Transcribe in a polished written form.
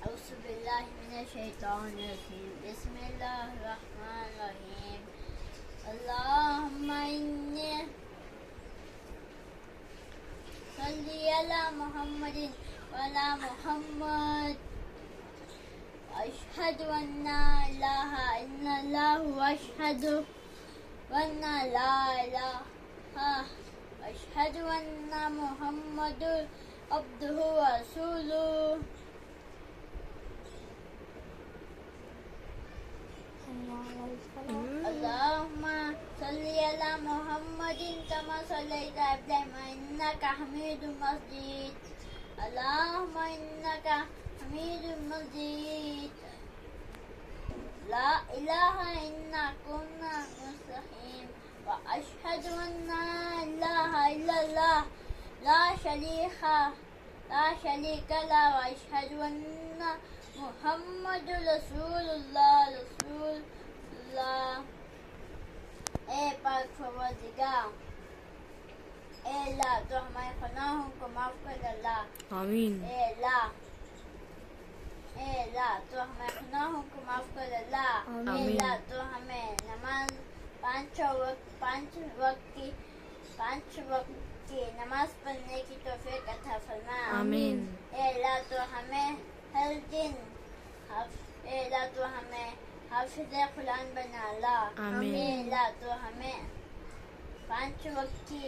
أعوذ بالله من الشيطان الرجيم بسم الله الرحمن الرحيم اللهم إني صل على محمد وعلى محمد أشهد أن لا إله إلا الله وأشهد أن لا إله أشهد أن محمد عبده ورسوله اللهم صل على محمد كما صليت على إبراهيم إنك حميد مجيد اللهم إنك حميد مجيد لا إله إلا كنا مستقيم وأشهد أن لا إله إلا الله لا شريك له وأشهد أن محمد رسول اللہ اے پاک پروردگار اے اللہ تو ہمارے گناہوں کو معاف کر اللہ آمین. اے اللہ تو ہمارے گناہوں کو معاف کر اللہ اے اللہ تو ہمیں نماز پانچ وقت کی نماز پڑھنے کی توفیق عطا فرما آمین. اے اللہ تو ہمیں ہر دن اے اللہ تو ہمیں حافظ قرآن بنا اللہ آمین. اے اللہ تو ہمیں پانچ وقت کے